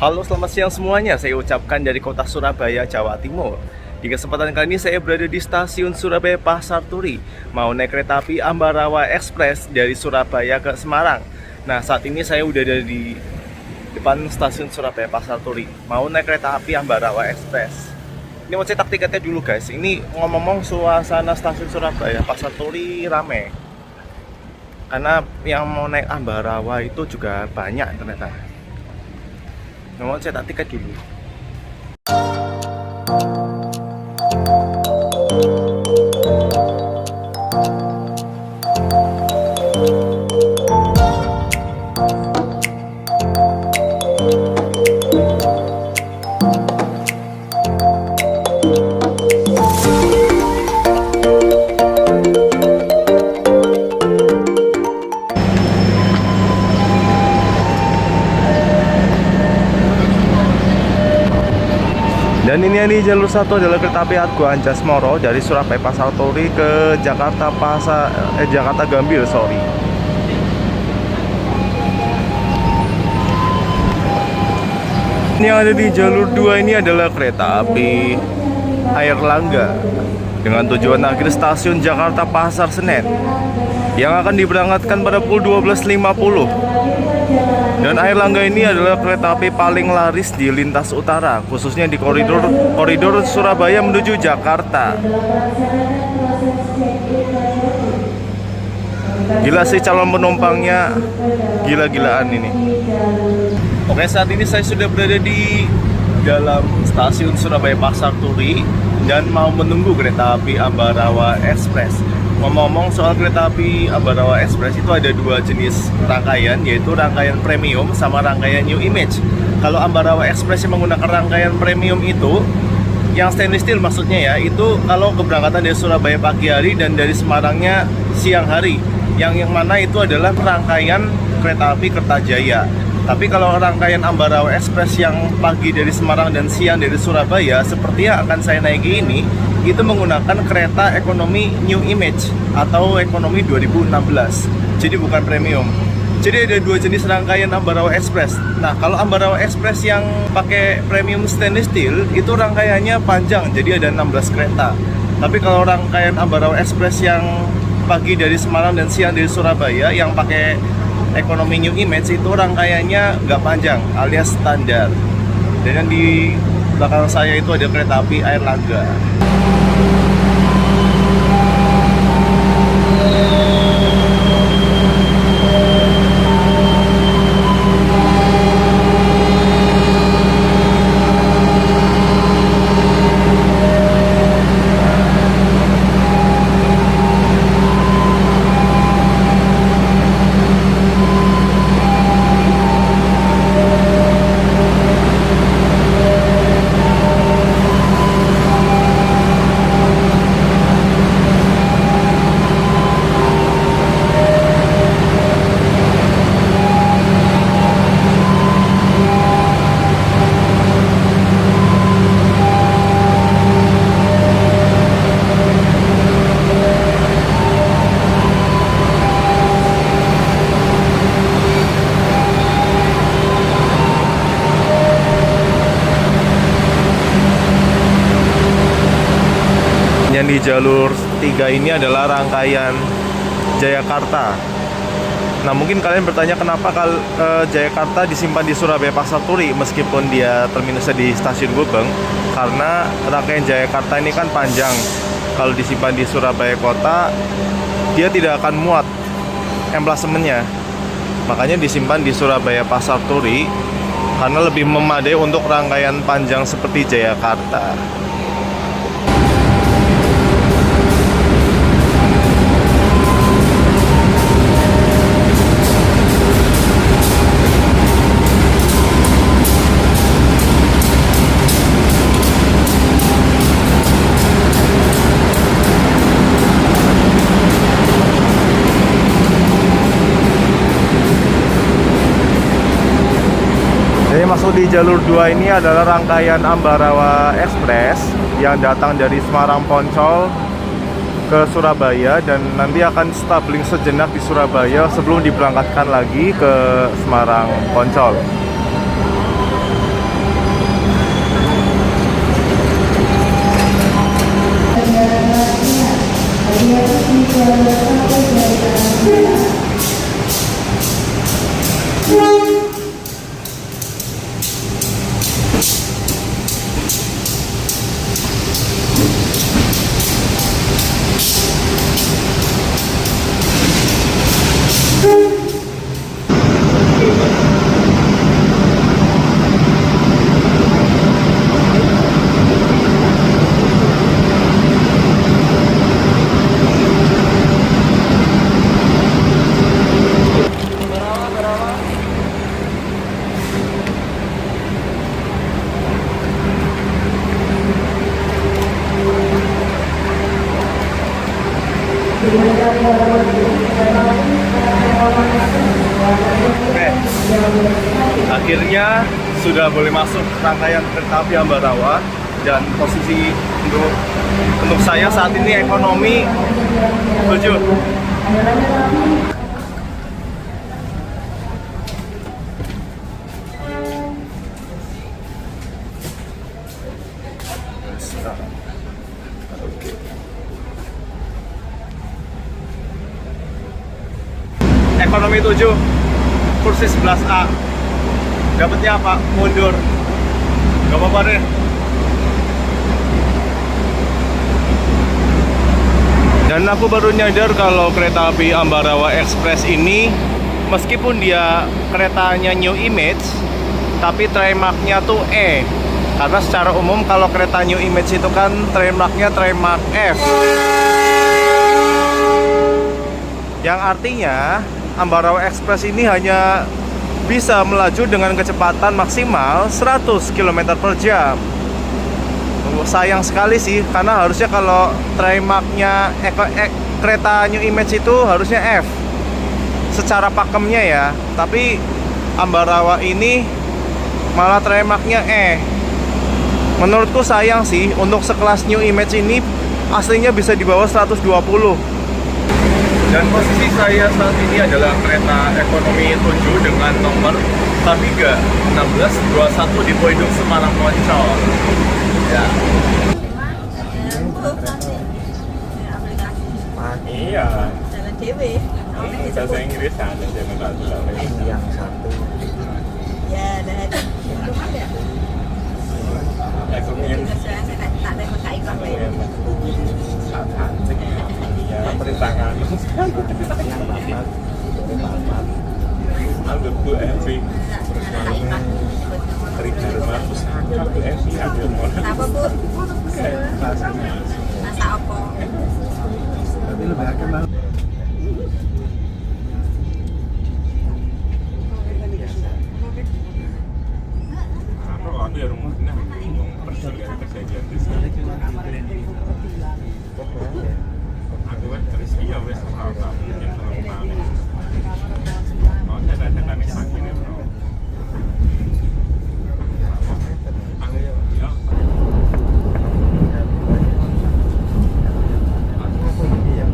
Halo, selamat siang semuanya. Saya ucapkan dari kota Surabaya, Jawa Timur. Di kesempatan kali ini saya berada di stasiun Surabaya Pasar Turi, mau naik kereta api Ambarawa Express dari Surabaya ke Semarang. Nah, saat ini saya udah ada di depan stasiun Surabaya Pasar Turi, mau naik kereta api Ambarawa Express. Ini mau cetak tiketnya dulu guys. Ini ngomong-ngomong, suasana stasiun Surabaya Pasar Turi rame. Karena yang mau naik Ambarawa itu juga banyak ternyata. Mau cetak tiket dulu. Dan ini yang di jalur satu adalah kereta api Argo Anjasmoro dari Surabaya Pasar Turi ke Jakarta Gambir, sorry. Ini yang ada di jalur 2 ini adalah kereta api Airlangga dengan tujuan akhir stasiun Jakarta Pasar Senen yang akan diberangkatkan pada pukul 12.50. Dan Airlangga ini adalah kereta api paling laris di lintas utara, khususnya di koridor Surabaya menuju Jakarta. Gila sih calon penumpangnya, gila-gilaan ini. Oke, saat ini saya sudah berada di dalam stasiun Surabaya Pasar Turi dan mau menunggu kereta api Ambarawa Express. Ngomong-ngomong soal kereta api Ambarawa Express, itu ada dua jenis rangkaian, yaitu rangkaian premium sama rangkaian new image. Kalau Ambarawa Express yang menggunakan rangkaian premium itu, yang stainless steel maksudnya ya, itu kalau keberangkatan dari Surabaya pagi hari dan dari Semarangnya siang hari. Yang mana itu adalah rangkaian kereta api Kertajaya. Tapi kalau rangkaian Ambarawa Express yang pagi dari Semarang dan siang dari Surabaya, seperti yang akan saya naiki ini, itu menggunakan kereta ekonomi New Image atau ekonomi 2016. Jadi bukan premium. Jadi ada dua jenis rangkaian Ambarawa Express. Nah, kalau Ambarawa Express yang pakai premium stainless steel itu rangkaiannya panjang, jadi ada 16 kereta. Tapi kalau rangkaian Ambarawa Express yang pagi dari Semarang dan siang dari Surabaya yang pakai ekonomi New Image itu rangkaiannya nggak panjang alias standar. Dan yang di belakang saya itu ada kereta api Airlangga. Yang di jalur 3 ini adalah rangkaian Jayakarta. Nah, mungkin kalian bertanya kenapa Jayakarta disimpan di Surabaya Pasar Turi meskipun dia terminusnya di Stasiun Gubeng. Karena rangkaian Jayakarta ini kan panjang. Kalau disimpan di Surabaya Kota, dia tidak akan muat emplasemennya. Makanya disimpan di Surabaya Pasar Turi karena lebih memadai untuk rangkaian panjang seperti Jayakarta. Jadi masuk di jalur 2 ini adalah rangkaian Ambarawa Express yang datang dari Semarang Poncol ke Surabaya dan nanti akan stabling sejenak di Surabaya sebelum diberangkatkan lagi ke Semarang Poncol. Oke, akhirnya sudah boleh masuk rangkaian kereta api Ambarawa, dan posisi untuk saya saat ini ekonomi 7. Ekonomi 7, kursi 11A. Dapatnya apa? Mundur. Gak apa-apa deh. Dan aku baru nyadar kalau kereta api Ambarawa Express ini, meskipun dia keretanya New Image, tapi trademarknya tuh E. Karena secara umum kalau kereta New Image itu kan trademarknya trademark F. Yang artinya Ambarawa Express ini hanya bisa melaju dengan kecepatan maksimal 100 km per jam. Sayang sekali sih, karena harusnya kalau trademarknya kereta New Image itu harusnya F secara pakemnya ya, tapi Ambarawa ini malah trademarknya E. Menurutku sayang sih, untuk sekelas New Image ini aslinya bisa di bawah 120. Dan posisi saya saat ini adalah kereta ekonomi 7 dengan nomor K3 1621 di Poidung Semarang Poncol. Ya. Iya. Jalan DW. Bahasa Inggris ada jangan tak yang satu Ya, dah ada. Rumah ya? Ekonomi Kerjaan saya tak ada pakai iklan ya. cantik. Ya, perintangan. yang bapak Ada Bu Evi. Tak iklan. Terima kasih Bu Evi ada mau. Apa, Bu? Masak apa? tapi lebih akan banget. Aku ya rumah nah, persiapan kesehatan di sini. Aku kan terus iya wes apa yang normal. Oh, saya nih sakit ya, Bro. Aku ya. Iya,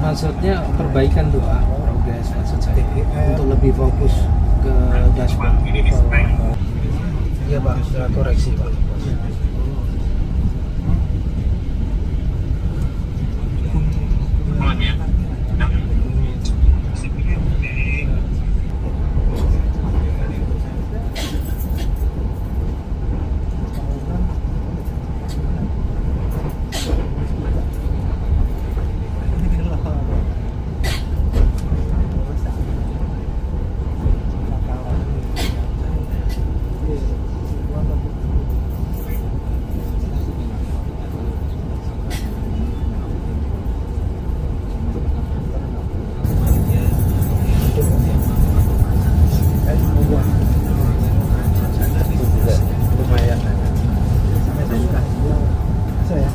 maksudnya perbaikan doa progres maksud saya untuk lebih fokus ke dashboard. Iya Pak, sudah koreksi Pak. Lumayan. Saya.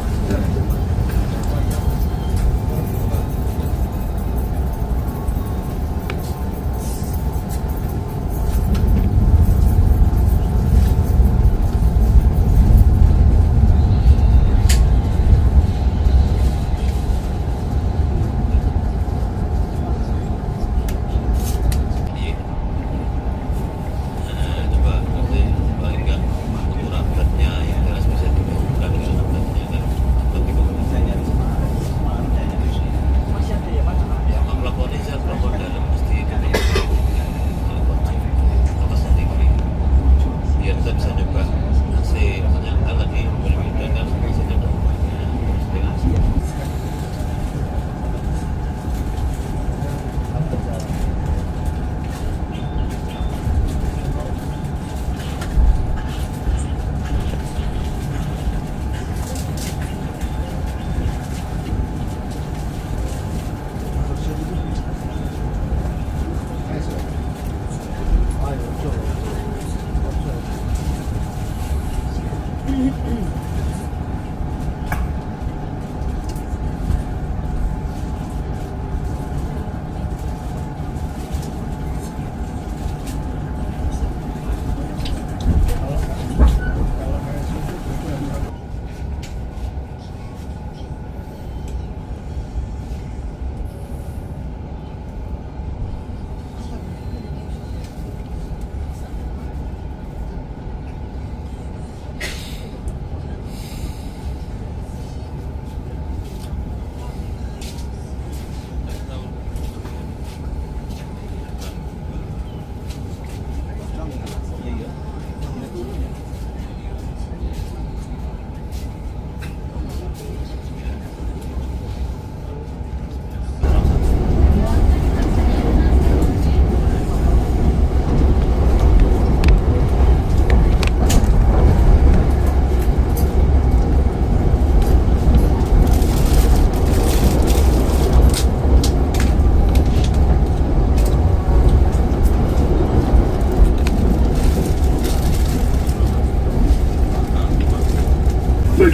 Coba nanti paling nggak ukuran beratnya yang jelas bisa dibuka dengan beratnya kan bagi pemerintah ya melakukan saya melakukan dalam mesti atasnya tinggi biar kita bisa coba hasil ternyata tadi berbeda kan bisa coba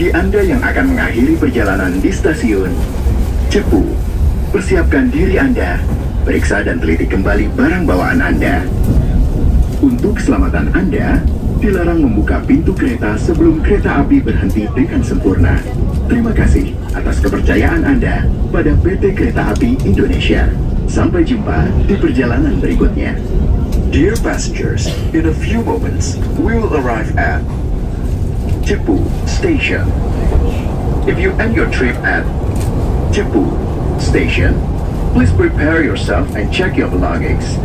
Bagi Anda yang akan mengakhiri perjalanan di stasiun Cepu, persiapkan diri Anda, periksa dan teliti kembali barang bawaan Anda. Untuk keselamatan Anda, dilarang membuka pintu kereta sebelum kereta api berhenti dengan sempurna. Terima kasih atas kepercayaan Anda pada PT Kereta Api Indonesia. Sampai jumpa di perjalanan berikutnya. Dear passengers, in a few moments, we will arrive at Cepu Station. If you end your trip at Cepu Station, please prepare yourself and check your belongings.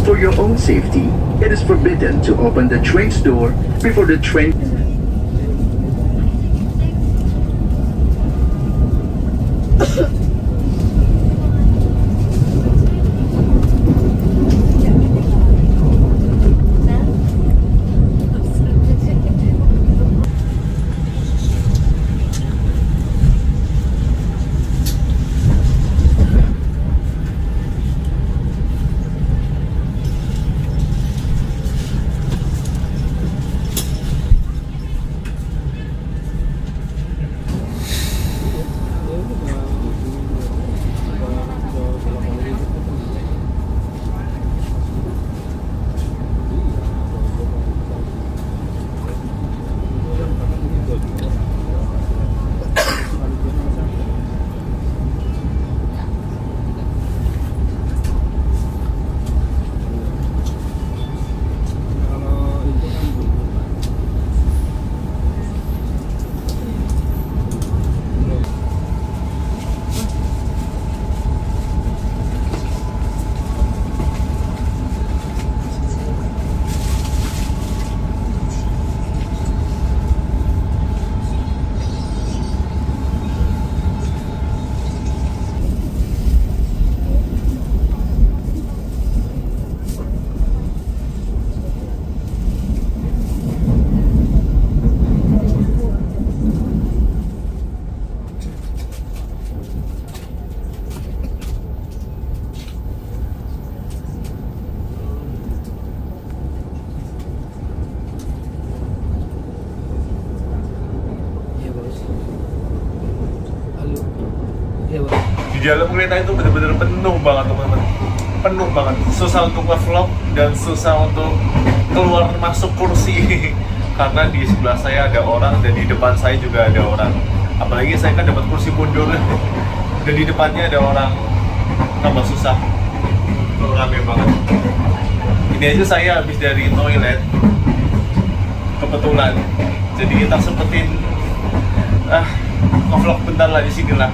For your own safety, it is forbidden to open the train's door before the train. dalam kereta itu bener-bener penuh banget teman-teman, penuh banget, susah untuk nge-vlog dan susah untuk keluar masuk kursi karena di sebelah saya ada orang dan di depan saya juga ada orang, apalagi saya kan dapat kursi mundur dan di depannya ada orang, tambah susah, rame banget. Ini aja saya habis dari toilet kebetulan, jadi kita sempetin nge-vlog bentar lah di sini lah.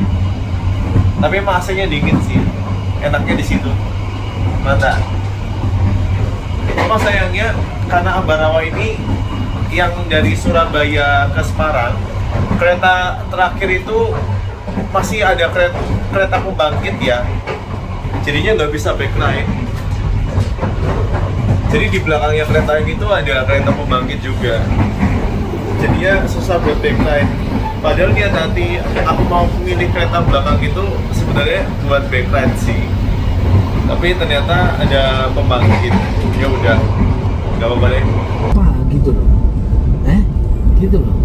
Tapi emang AC-nya dingin sih, enaknya di situ. Mata. Cuma sayangnya karena Ambarawa ini yang dari Surabaya ke Semarang, kereta terakhir itu masih ada kereta pembangkit ya. Jadinya nggak bisa backlight. Jadi di belakangnya kereta yang itu ada kereta pembangkit juga. Jadinya susah buat backlight. Padahal dia nanti aku mau memilih kereta belakang itu sebenarnya buat backlight sih. Tapi ternyata ada pembangkit. Ya udah, nggak apa-apa deh. Apa gitu loh? Gitu loh.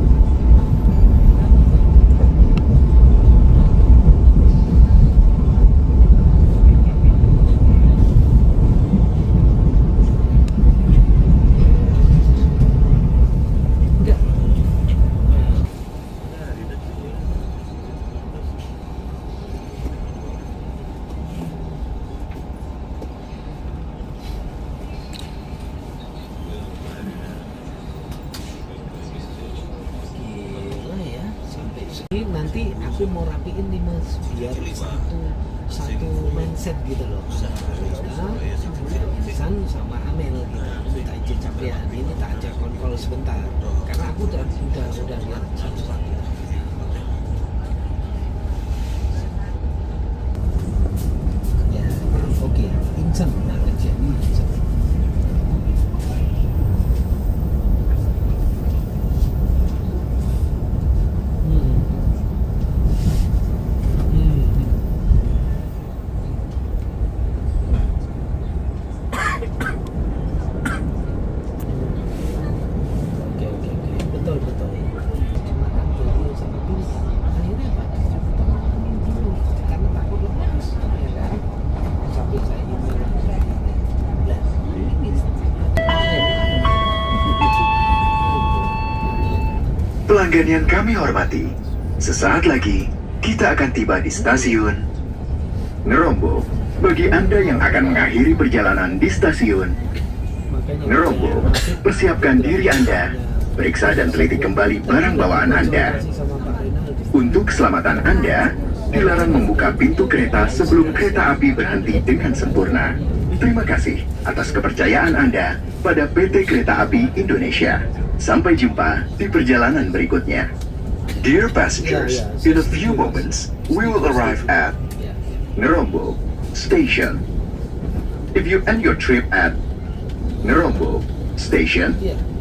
Nanti aku mau rapiin nih mas, biar satu mindset gitu loh. San sama Amel gitu. Aku minta izin Caprian, ini tak ajak kontrol sebentar, karena aku udah lihat satu-satu. Ya, oke, Insan kerja Insan. Pelanggan yang kami hormati, sesaat lagi kita akan tiba di stasiun Ngerombo. Bagi Anda yang akan mengakhiri perjalanan di stasiun Ngerombo, persiapkan diri Anda, periksa dan teliti kembali barang bawaan Anda. Untuk keselamatan Anda, dilarang membuka pintu kereta sebelum kereta api berhenti dengan sempurna. Terima kasih atas kepercayaan Anda pada PT Kereta Api Indonesia. Sampai jumpa di perjalanan berikutnya. Dear passengers, in a few moments, we will arrive at Ngerombo Station. If you end your trip at Ngerombo Station,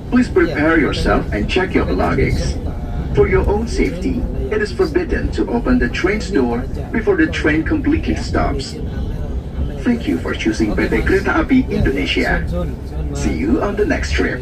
please prepare yourself and check your belongings. For your own safety, it is forbidden to open the train's door before the train completely stops. Thank you for choosing PT Kereta Api Indonesia. See you on the next trip.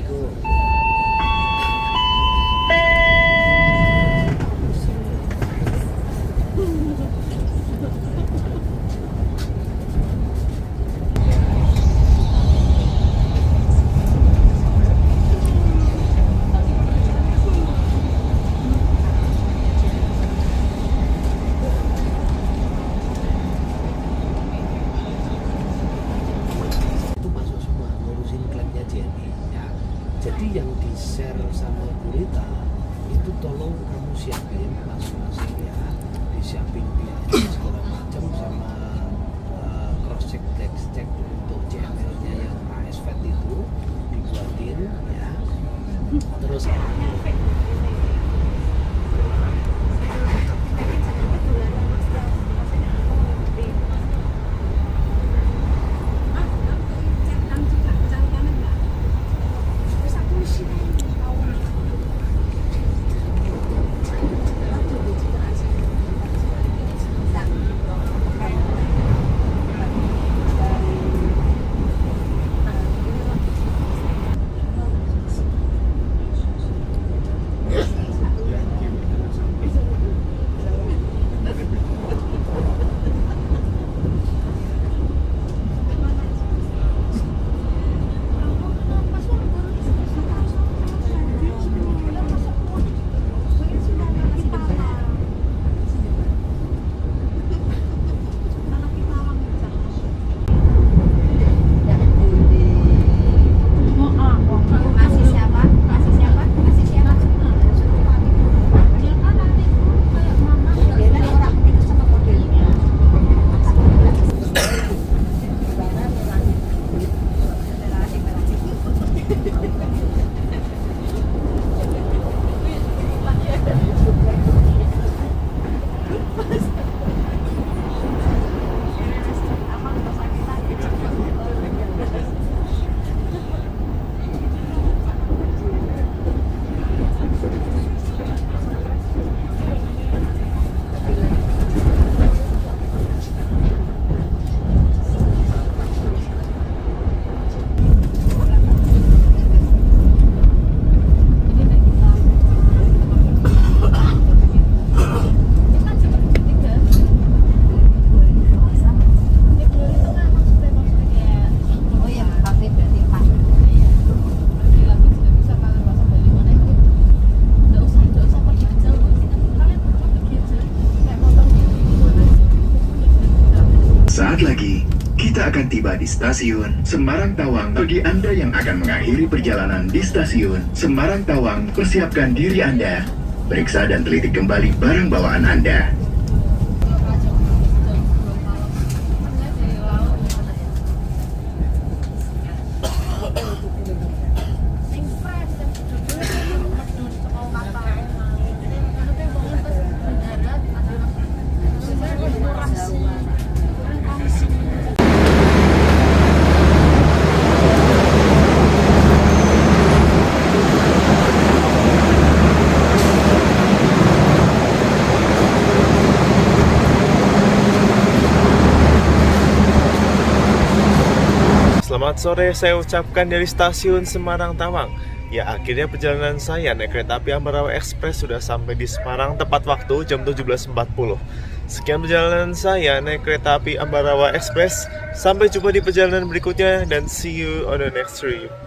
Jadi yang di share sama Gurita itu tolong kamu siapin masing-masing ya, disiapin biaya segala macam sama cross check check untuk CML-nya yang ASVET itu dibuatin ya. Terus Sesaat lagi, kita akan tiba di stasiun Semarang Tawang. Bagi Anda yang akan mengakhiri perjalanan di stasiun Semarang Tawang, persiapkan diri Anda. Periksa dan teliti kembali barang bawaan Anda. Selamat sore, saya ucapkan dari stasiun Semarang Tawang. Ya, akhirnya perjalanan saya naik kereta api Ambarawa Express sudah sampai di Semarang tepat waktu jam 17.40. Sekian perjalanan saya naik kereta api Ambarawa Express. Sampai jumpa di perjalanan berikutnya dan see you on the next trip.